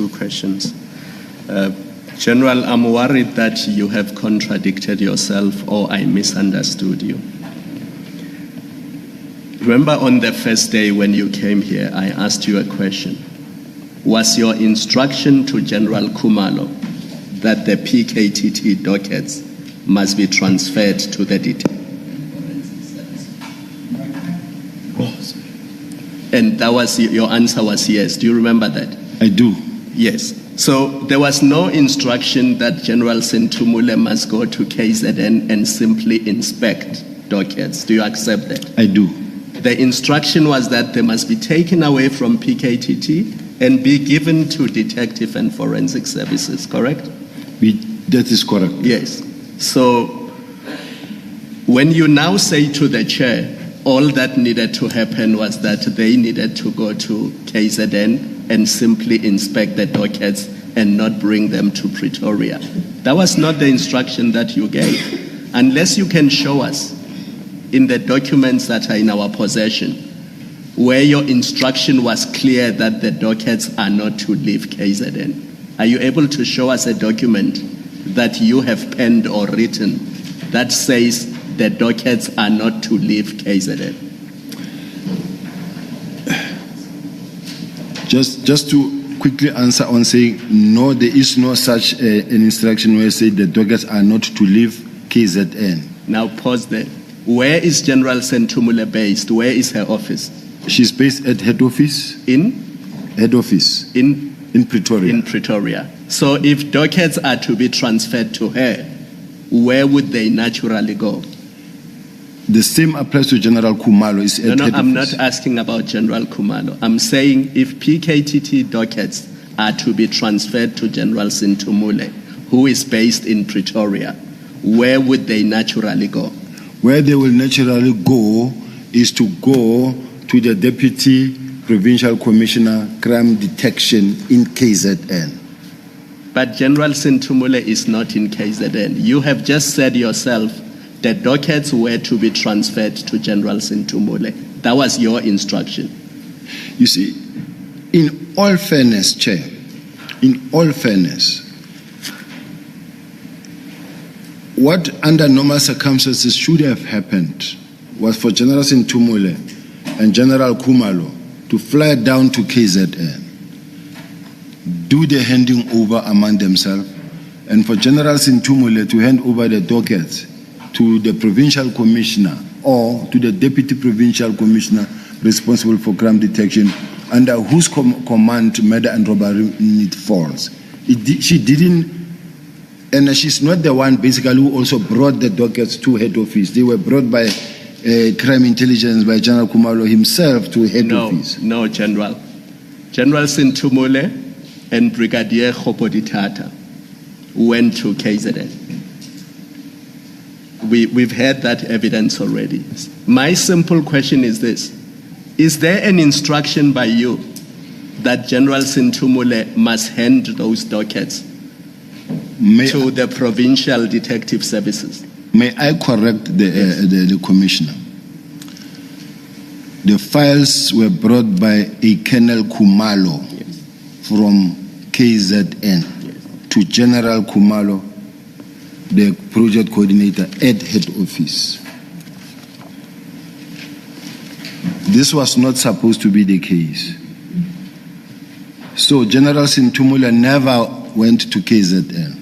two questions. General, I'm worried that you have contradicted yourself or I misunderstood you. Remember on the first day when you came here, I asked you a question. Was your instruction to General Khumalo that the PKTT dockets must be transferred to the DT? And that was your answer was yes. Do you remember that? I do. Yes. So there was no instruction that General Senthumule must go to KZN and simply inspect dockets. Do you accept that? I do. The instruction was that they must be taken away from PKTT and be given to detective and forensic services, correct? That is correct. Yes. So when you now say to the chair, all that needed to happen was that they needed to go to KZN and simply inspect the dockets and not bring them to Pretoria. That was not the instruction that you gave. Unless you can show us in the documents that are in our possession where your instruction was clear that the dockets are not to leave KZN. Are you able to show us a document that you have penned or written that says the dockets are not to leave KZN? Just to quickly answer on saying, no, there is no such an instruction where it says the dockets are not to leave KZN. Now pause there. Where is General Senthumule based? Where is her office? She's based at head office. In? Head office. In Pretoria. In Pretoria. So if dockets are to be transferred to her, where would they naturally go? The same applies to General Khumalo. I'm not asking about General Khumalo. I'm saying if PKTT dockets are to be transferred to General Senthumule, who is based in Pretoria, where would they naturally go? Where they will naturally go is to go to the Deputy Provincial Commissioner Crime Detection in KZN. But General Senthumule is not in KZN. You have just said yourself that dockets were to be transferred to General Senthumule. That was your instruction. You see, in all fairness, Chair, in all fairness, what under normal circumstances should have happened was for General Senthumule and General Khumalo to fly down to KZN, do the handing over among themselves, and for General Senthumule to hand over the dockets to the provincial commissioner or to the deputy provincial commissioner responsible for crime detection, under whose command murder and robbery unit falls. She didn't, and she's not the one basically who also brought the dockets to head office. They were brought by crime intelligence by General Khumalo himself to head office. No, General. General Senthumule and Brigadier Khopoditata went to KZN. We've had that evidence already. My simple question is this. Is there an instruction by you that General Senthumule must hand those dockets to the provincial detective services? May I correct the commissioner? The files were brought by a Colonel Khumalo from KZN to General Khumalo, the project coordinator at head office. This was not supposed to be the case. So General Senthumule never went to KZN.